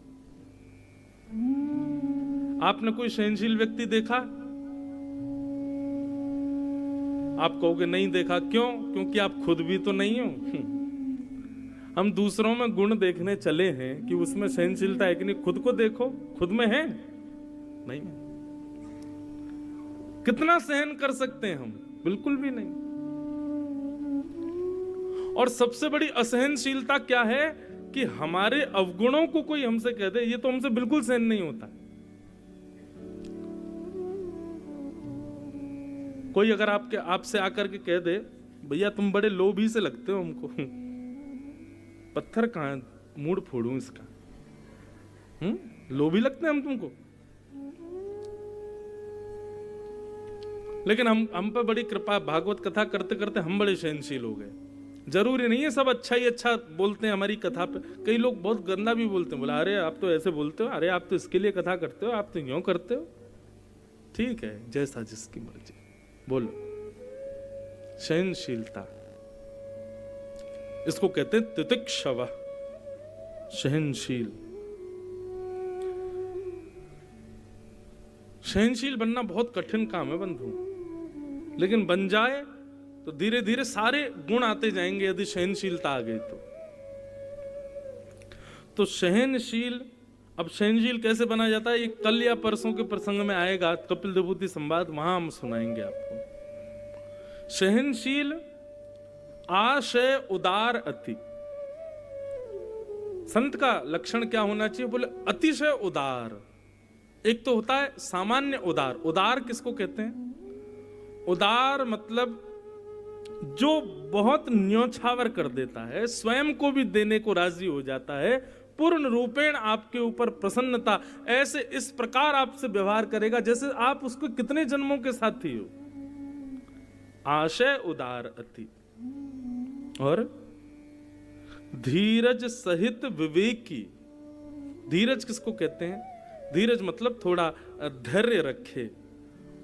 आपने कोई सहनशील व्यक्ति देखा? आप कहोगे नहीं देखा। क्यों? क्योंकि आप खुद भी तो नहीं हो। हम दूसरों में गुण देखने चले हैं कि उसमें सहनशीलता है कि नहीं। खुद को देखो, खुद में है नहीं। कितना सहन कर सकते हैं हम? बिल्कुल भी नहीं। और सबसे बड़ी असहनशीलता क्या है कि हमारे अवगुणों को कोई हमसे कह दे, ये तो हमसे बिल्कुल सहन नहीं होता। कोई अगर आपसे आकर के कह दे, भैया तुम बड़े लोभी से लगते हो हमको, पत्थर कहां मूड फोड़ूं इसका, लोभी लगते हैं हम तुमको। लेकिन हम पे बड़ी कृपा, भागवत कथा करते करते हम बड़े सहनशील हो गए। जरूरी नहीं है सब अच्छा ही अच्छा बोलते हैं हमारी कथा पे। कई लोग बहुत गंदा भी बोलते हैं, बोला अरे आप तो ऐसे बोलते हो, अरे आप तो इसके लिए कथा करते हो, आप तो यूं करते हो। ठीक है, जैसा जिसकी मर्जी। बोलो, सहनशीलता इसको कहते हैं तितिक्षव, सहनशील। सहनशील बनना बहुत कठिन काम है बंधु, लेकिन बन जाए तो धीरे धीरे सारे गुण आते जाएंगे यदि सहनशीलता आ गई तो सहनशील। अब सहनशील कैसे बना जाता है, ये कल या परसों के प्रसंग में आएगा, कपिल देवभूति संवाद, वहां हम सुनाएंगे आपको। सहनशील आशय उदार अति। संत का लक्षण क्या होना चाहिए? बोले अतिशय उदार। एक तो होता है सामान्य उदार। उदार किसको कहते हैं? उदार मतलब जो बहुत न्योछावर कर देता है, स्वयं को भी देने को राजी हो जाता है, पूर्ण रूपेण आपके ऊपर प्रसन्नता, ऐसे इस प्रकार आपसे व्यवहार करेगा जैसे आप उसको कितने जन्मों के साथी हो। आशय उदार अति। और धीरज सहित विवेकी। धीरज किसको कहते हैं? धीरज मतलब थोड़ा धैर्य रखे।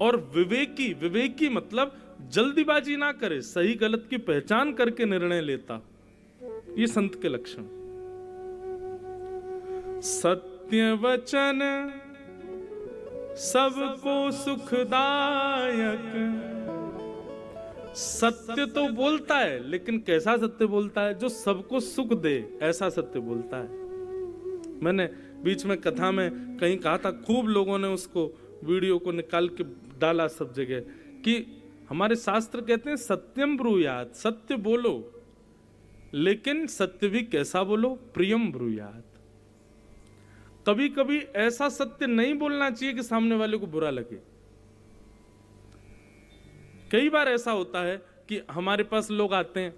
और विवेकी, विवेकी मतलब जल्दीबाजी ना करे, सही गलत की पहचान करके निर्णय लेता। ये संत के लक्षण। सत्य वचन सबको सुखदायक। सत्य तो बोलता है, लेकिन कैसा सत्य बोलता है? जो सबको सुख दे, ऐसा सत्य बोलता है। मैंने बीच में कथा में कहीं कहा था, खूब लोगों ने उसको वीडियो को निकाल के डाला सब जगह, कि हमारे शास्त्र कहते हैं सत्यम ब्रूयात, सत्य बोलो, लेकिन सत्य भी कैसा बोलो? प्रियम ब्रूयात। कभी कभी ऐसा सत्य नहीं बोलना चाहिए कि सामने वाले को बुरा लगे। कई बार ऐसा होता है कि हमारे पास लोग आते हैं,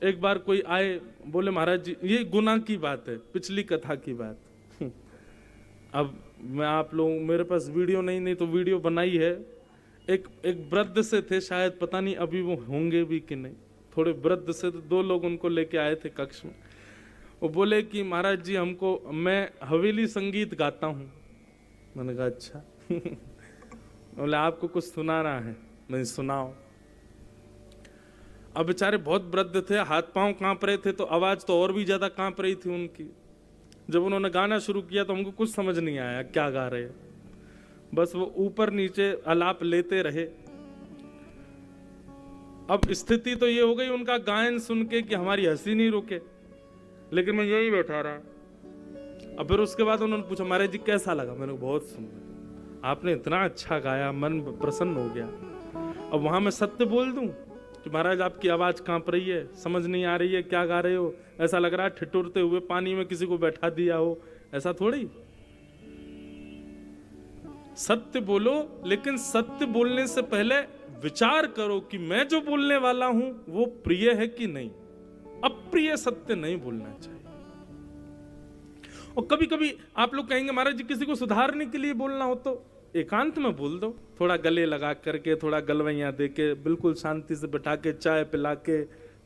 एक बार कोई आए, बोले महाराज जी, ये गुनाह की बात है, पिछली कथा की बात। अब मैं आप लोग, मेरे पास वीडियो नहीं तो वीडियो बनाई है। एक वृद्ध से थे, शायद पता नहीं अभी वो होंगे भी कि नहीं, थोड़े वृद्ध से, तो 2 लोग उनको लेके आए थे कक्ष में। वो बोले कि महाराज जी हमको, मैं हवेली संगीत गाता हूँ। मैंने कहा अच्छा। बोले आपको कुछ सुनाना है? मैंने सुनाओ। अब बेचारे बहुत वृद्ध थे, हाथ पांव कांप रहे थे, तो आवाज तो और भी ज्यादा कांप रही थी उनकी। जब उन्होंने गाना शुरू किया तो हमको कुछ समझ नहीं आया क्या गा रहे हैं, बस वो ऊपर नीचे आलाप लेते रहे। अब स्थिति तो ये हो गई उनका गायन सुन के कि हमारी हंसी नहीं रुके, लेकिन मैं यही बैठा रहा। अब फिर उसके बाद उन्होंने पूछा महाराज जी कैसा लगा? मैंने बहुत सुंदर, आपने इतना अच्छा गाया, मन प्रसन्न हो गया। अब वहां मैं सत्य बोल दूं कि महाराज आपकी आवाज कांप रही है, समझ नहीं आ रही है क्या गा रहे हो, ऐसा लग रहा है ठिठुरते हुए पानी में किसी को बैठा दिया हो, ऐसा थोड़ी। सत्य बोलो, लेकिन सत्य बोलने से पहले विचार करो कि मैं जो बोलने वाला हूं वो प्रिय है कि नहीं। अप्रिय सत्य नहीं बोलना चाहिए। और कभी कभी आप लोग कहेंगे महाराज जी किसी को सुधारने के लिए बोलना हो तो एकांत में बोल दो, थोड़ा गले लगा करके, थोड़ा गलवैया दे के, बिल्कुल शांति से बैठा के, चाय पिला के,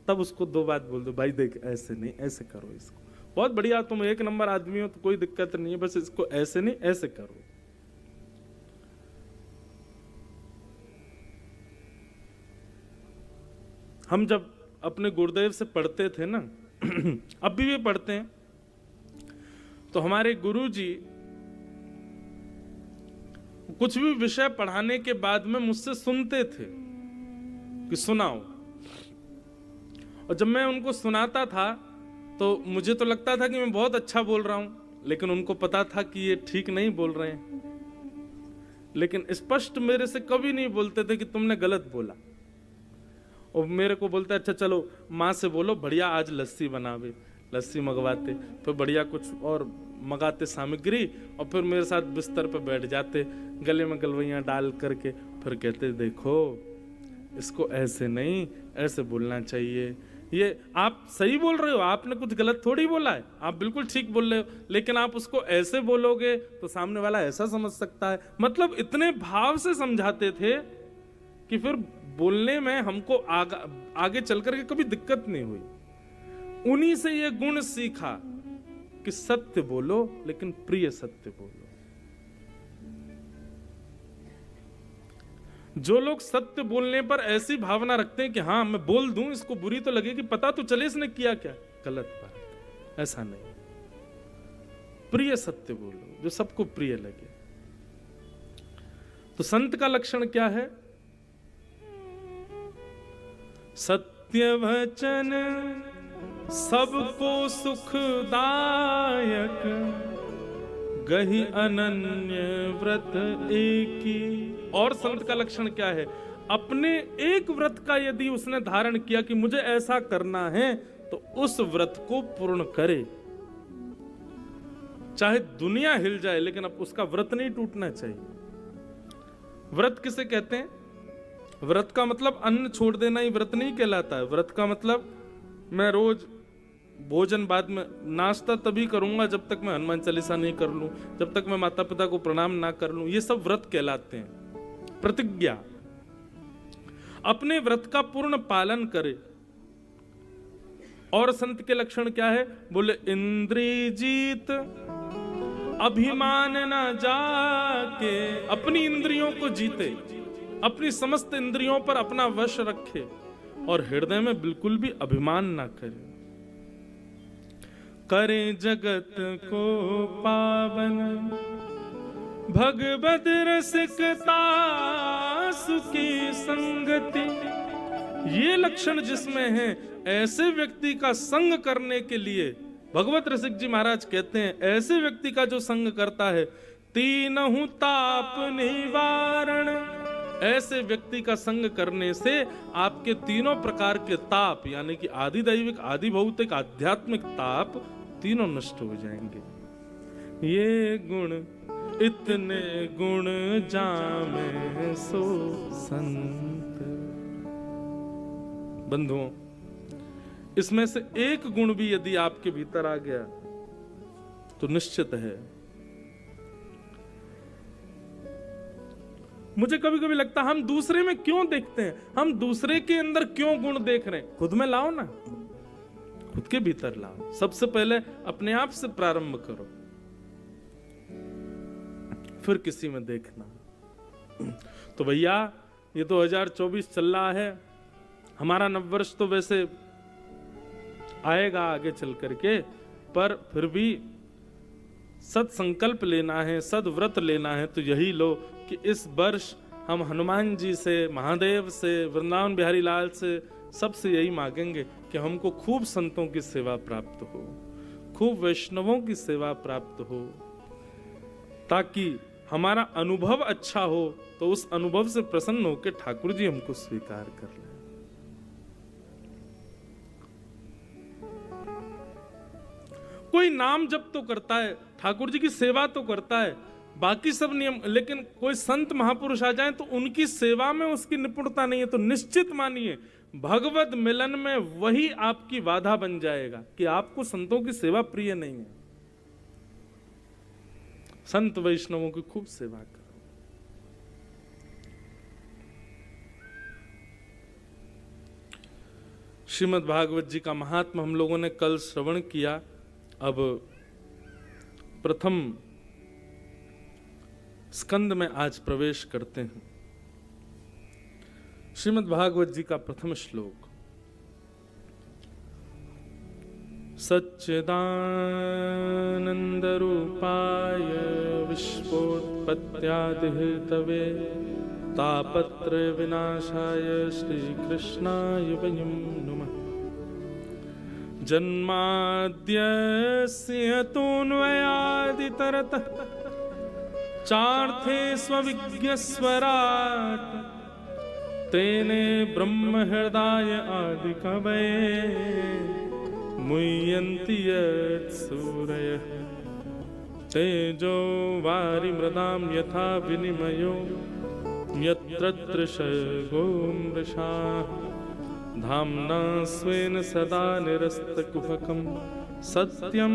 तब उसको 2 बात बोल दो, भाई देख ऐसे नहीं, ऐसे करो इसको, बहुत बढ़िया, तुम 1 नंबर आदमी हो तो कोई दिक्कत नहीं है, बस इसको ऐसे नहीं ऐसे करो। हम जब अपने गुरुदेव से पढ़ते थे ना अभी भी पढ़ते हैं, तो हमारे गुरु जी कुछ भी विषय पढ़ाने के बाद में मुझसे सुनते थे कि सुनाओ, और जब मैं उनको सुनाता था तो मुझे तो लगता था कि मैं बहुत अच्छा बोल रहा हूं, लेकिन उनको पता था कि ये ठीक नहीं बोल रहे हैं, लेकिन स्पष्ट मेरे से कभी नहीं बोलते थे कि तुमने गलत बोला। और मेरे को बोलते अच्छा चलो माँ से बोलो बढ़िया आज लस्सी बनावे, लस्सी मंगवाते, फिर बढ़िया कुछ और मंगाते सामग्री, और फिर मेरे साथ बिस्तर पर बैठ जाते, गले में गलवैयाँ डाल करके, फिर कहते देखो इसको ऐसे नहीं ऐसे बोलना चाहिए, ये आप सही बोल रहे हो, आपने कुछ गलत थोड़ी बोला है, आप बिल्कुल ठीक बोल रहे हो, लेकिन आप उसको ऐसे बोलोगे तो सामने वाला ऐसा समझ सकता है। मतलब इतने भाव से समझाते थे कि फिर बोलने में हमको आगे चल करके कभी दिक्कत नहीं हुई। उन्हीं से ये गुण सीखा कि सत्य बोलो, लेकिन प्रिय सत्य बोलो। जो लोग सत्य बोलने पर ऐसी भावना रखते हैं कि हाँ मैं बोल दूं, इसको बुरी तो लगेगी, पता तो चले इसने किया क्या, गलत बात, ऐसा नहीं। प्रिय सत्य बोलो जो सबको प्रिय लगे। तो संत का लक्षण क्या है? सत्य वचन सबको सुखदायक, गहि अनन्य व्रत एकी। और संत का लक्षण क्या है? अपने एक व्रत का यदि उसने धारण किया कि मुझे ऐसा करना है, तो उस व्रत को पूर्ण करे, चाहे दुनिया हिल जाए, लेकिन अब उसका व्रत नहीं टूटना चाहिए। व्रत किसे कहते हैं? व्रत का मतलब अन्न छोड़ देना ही व्रत नहीं कहलाता है। व्रत का मतलब मैं रोज भोजन बाद में, नाश्ता तभी करूंगा जब तक मैं हनुमान चालीसा नहीं कर लूं, जब तक मैं माता पिता को प्रणाम ना कर लूं, ये सब व्रत कहलाते हैं। प्रतिज्ञा, अपने व्रत का पूर्ण पालन करे। और संत के लक्षण क्या है? बोले इंद्रिय जीत अभिमान न जाके, अपनी इंद्रियों को जीते, अपनी समस्त इंद्रियों पर अपना वश रखे, और हृदय में बिल्कुल भी अभिमान ना करे। करे जगत को पावन, भगवत रसिकता सुखी संगति। ये लक्षण जिसमें है, ऐसे व्यक्ति का संग करने के लिए भगवत रसिक जी महाराज कहते हैं, ऐसे व्यक्ति का जो संग करता है, तीनहु ताप निवारण। ऐसे व्यक्ति का संग करने से आपके तीनों प्रकार के ताप, यानी कि आदि दैविक, आदि भौतिक, आध्यात्मिक ताप, तीनों नष्ट हो जाएंगे। ये गुण इतने गुण जामे सो संत। बंधुओं, इसमें से एक गुण भी यदि आपके भीतर आ गया तो निश्चित है। मुझे कभी कभी लगता है हम दूसरे में क्यों देखते हैं, हम दूसरे के अंदर क्यों गुण देख रहे हैं? खुद में लाओ ना, खुद के भीतर लाओ। सबसे पहले अपने आप से प्रारंभ करो, फिर किसी में देखना। तो भैया ये 2024 चल रहा है, हमारा नववर्ष तो वैसे आएगा आगे चल करके, पर फिर भी सद संकल्प लेना है, सद व्रत लेना है, तो यही लो कि इस वर्ष हम हनुमान जी से, महादेव से, वृंदावन बिहारी लाल से, सबसे यही मांगेंगे कि हमको खूब संतों की सेवा प्राप्त हो, खूब वैष्णवों की सेवा प्राप्त हो, ताकि हमारा अनुभव अच्छा हो, तो उस अनुभव से प्रसन्न होकर ठाकुर जी हमको स्वीकार कर लें। कोई नाम जप तो करता है, ठाकुर जी की सेवा तो करता है, बाकी सब नियम, लेकिन कोई संत महापुरुष आ जाए तो उनकी सेवा में उसकी निपुणता नहीं है, तो निश्चित मानिए भगवत मिलन में वही आपकी बाधा बन जाएगा कि आपको संतों की सेवा प्रिय नहीं है। संत वैष्णवों की खूब सेवा करो। श्रीमद् भागवत जी का महात्मा हम लोगों ने कल श्रवण किया। अब प्रथम स्कंद में आज प्रवेश करते हैं। श्रीमद् भागवत जी का प्रथम श्लोक। सच्चिदानंद रूपाय विश्वोत्पत्त्यादिहेतवे तापत्र विनाशाय श्री कृष्णाय वयं नमः। जन्माद्यस्य तोऽन्वयादितरतः चार्थे स्वविज्ञस्वराट् तेने ब्रह्म हृदय आदिकवये मुह्यन्ति यत्सूरयः तेजो वारिमृदां यथा विनिमयो यत्र तृषगो मृषाः धाम्ना स्वेन सदा निरस्तकुहकं सत्यं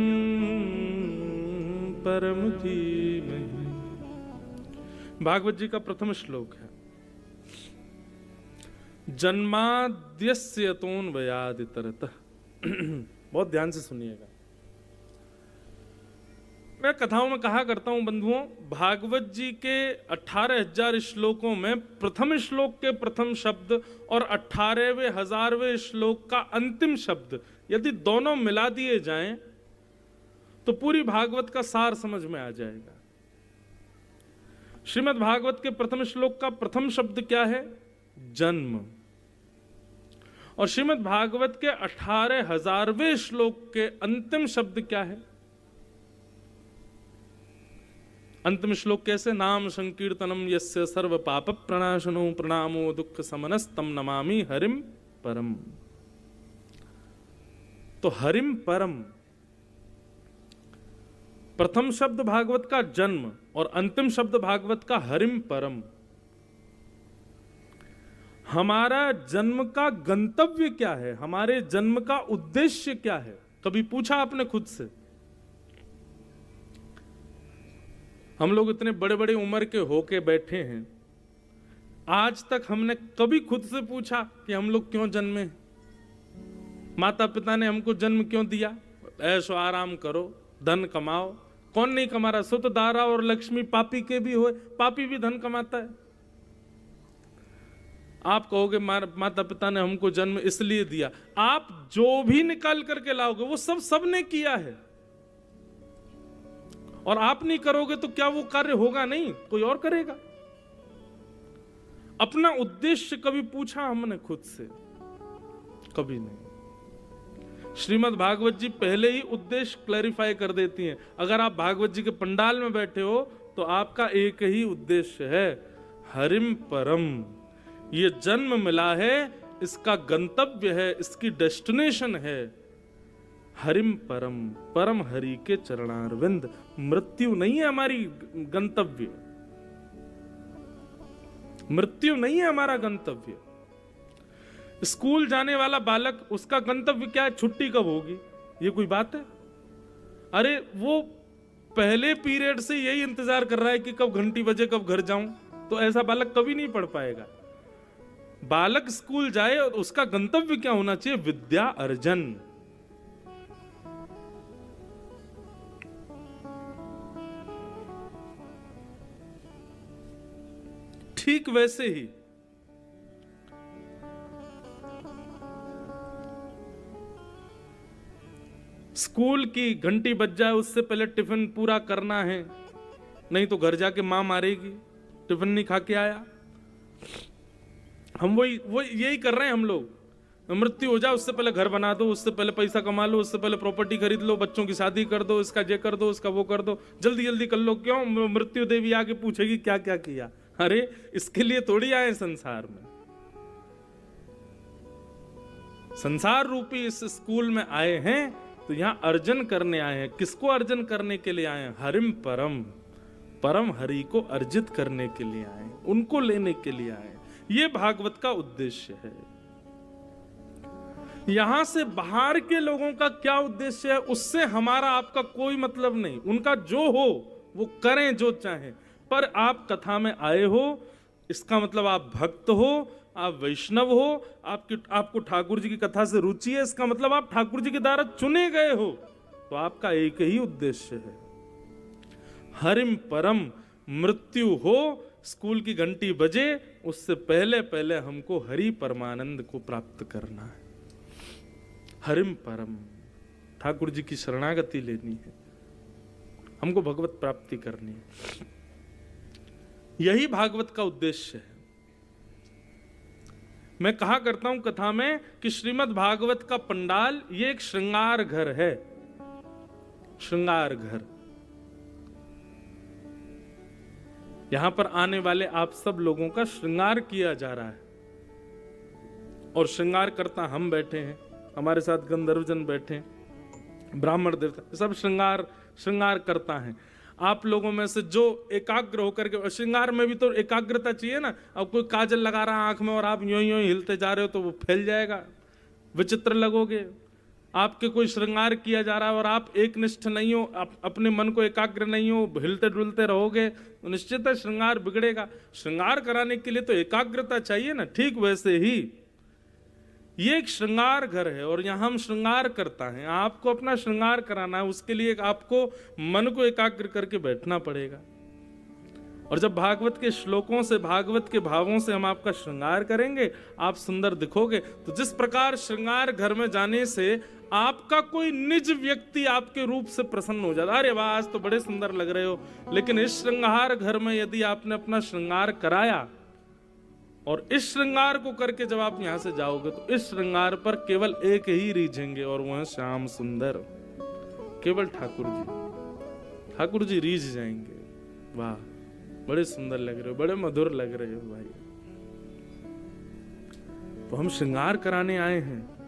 परम धीमहि। भागवत जी का प्रथम श्लोक है। जन्माद्यस्य तोऽन्वयादितरतः। बहुत ध्यान से सुनिएगा। मैं कथाओं में कहा करता हूं बंधुओं, भागवत जी के 18,000 श्लोकों में प्रथम श्लोक के प्रथम शब्द और 18वें 1000वें श्लोक का अंतिम शब्द यदि दोनों मिला दिए जाएं तो पूरी भागवत का सार समझ में आ जाएगा। श्रीमद् भागवत के प्रथम श्लोक का प्रथम शब्द क्या है? जन्म। और श्रीमद् भागवत के 18,000वें श्लोक के अंतिम शब्द क्या है? अंतिम श्लोक कैसे? नाम संकीर्तनम यस्य सर्व पाप प्रणाशनो प्रणामो दुख समनस्तम नमामि हरिम परम। तो हरिम परम प्रथम शब्द भागवत का जन्म और अंतिम शब्द भागवत का हरिम परम। हमारा जन्म का गंतव्य क्या है? हमारे जन्म का उद्देश्य क्या है? कभी पूछा आपने खुद से? हम लोग इतने बड़े बड़े उम्र के होके बैठे हैं, आज तक हमने कभी खुद से पूछा कि हम लोग क्यों जन्मे? माता पिता ने हमको जन्म क्यों दिया? ऐशो आराम करो, धन कमाओ। कौन नहीं कमा रहा? सुत दारा और लक्ष्मी पापी के भी हो, पापी भी धन कमाता है। आप कहोगे माता पिता ने हमको जन्म इसलिए दिया। आप जो भी निकाल करके लाओगे वो सब ने किया है, और आप नहीं करोगे तो क्या वो कार्य होगा? नहीं, कोई और करेगा। अपना उद्देश्य कभी पूछा हमने खुद से? कभी नहीं। श्रीमद् भागवत जी पहले ही उद्देश्य क्लैरिफाई कर देती हैं। अगर आप भागवत जी के पंडाल में बैठे हो तो आपका एक ही उद्देश्य है, हरिम परम। ये जन्म मिला है, इसका गंतव्य है, इसकी डेस्टिनेशन है हरिम परम, परम हरि के चरणारविंद। मृत्यु नहीं है हमारी गंतव्य, मृत्यु नहीं है हमारा गंतव्य। स्कूल जाने वाला बालक, उसका गंतव्य क्या है? छुट्टी कब होगी? ये कोई बात है? अरे वो पहले पीरियड से यही इंतजार कर रहा है कि कब घंटी बजे, कब घर जाऊं। तो ऐसा बालक कभी नहीं पढ़ पाएगा। बालक स्कूल जाए और उसका गंतव्य क्या होना चाहिए? विद्या अर्जन। ठीक वैसे ही स्कूल की घंटी बज जाए उससे पहले टिफिन पूरा करना है, नहीं तो घर जाके मां मारेगी, टिफिन नहीं खा के आया। हम वही यही कर रहे हैं हम लोग। मृत्यु हो जाए उससे पहले घर बना दो, उससे पहले पैसा कमा लो, उससे पहले प्रॉपर्टी खरीद लो, बच्चों की शादी कर दो, इसका ये कर दो, इसका वो कर दो, जल्दी जल्दी कर लो। क्यों? मृत्यु देवी आके पूछेगी क्या क्या किया। अरे इसके लिए थोड़ी आए संसार में। संसार रूपी इस स्कूल में आए हैं तो यहां अर्जन करने आए हैं। किसको अर्जन करने के लिए आए हैं? हरिम परम, परम हरि को अर्जित करने के लिए आए, उनको लेने के लिए आए। ये भागवत का उद्देश्य है। यहां से बाहर के लोगों का क्या उद्देश्य है उससे हमारा आपका कोई मतलब नहीं। उनका जो हो वो करें जो चाहें, पर आप कथा में आए हो, इसका मतलब आप भक्त हो, आप वैष्णव हो, आपको ठाकुर जी की कथा से रुचि है, इसका मतलब आप ठाकुर जी के द्वारा चुने गए हो। तो आपका एक ही उद्देश्य है, हरिम परम, मृत्यु हो, स्कूल की घंटी बजे, उससे पहले पहले हमको हरि परमानंद को प्राप्त करना है। हरिम परम, ठाकुर जी की शरणागति लेनी है, हमको भगवत प्राप्ति करनी है। यही भागवत का उद्देश्य है। मैं कहा करता हूं कथा में कि श्रीमद् भागवत का पंडाल ये एक श्रृंगार घर है, श्रृंगार घर। यहां पर आने वाले आप सब लोगों का श्रृंगार किया जा रहा है, और श्रृंगार करता हम बैठे हैं, हमारे साथ गंधर्वजन बैठे हैं, ब्राह्मण देवता, सब श्रृंगार करता है। आप लोगों में से जो एकाग्र होकर के, श्रृंगार में भी तो एकाग्रता चाहिए ना। अब कोई काजल लगा रहा है आंख में और आप यूं यूं हिलते जा रहे हो तो वो फैल जाएगा, विचित्र लगोगे। आपके कोई श्रृंगार किया जा रहा है और आप एक निष्ठ नहीं हो, अपने मन को एकाग्र नहीं हो, हिलते डुलते रहोगे तो निश्चित है श्रृंगार बिगड़ेगा। श्रृंगार कराने के लिए तो एकाग्रता चाहिए ना। ठीक वैसे ही ये एक श्रृंगार घर है और यहां हम श्रृंगार करता है। आपको अपना श्रृंगार कराना है, उसके लिए आपको मन को एकाग्र करके बैठना पड़ेगा। और जब भागवत के श्लोकों से, भागवत के भावों से हम आपका श्रृंगार करेंगे, आप सुंदर दिखोगे। तो जिस प्रकार श्रृंगार घर में जाने से आपका कोई निज व्यक्ति आपके रूप से प्रसन्न हो जाता, अरे वाह आज तो बड़े सुंदर लग रहे हो। लेकिन इस श्रृंगार घर में यदि आपने अपना श्रृंगार कराया और इस श्रृंगार को करके जब आप यहां से जाओगे तो इस श्रृंगार पर केवल एक ही रीझेंगे और वह श्याम सुंदर, केवल ठाकुर जी रीझ जाएंगे। वाह बड़े सुंदर लग रहे हो, बड़े मधुर लग रहे हो भाई। तो हम श्रृंगार कराने आए हैं।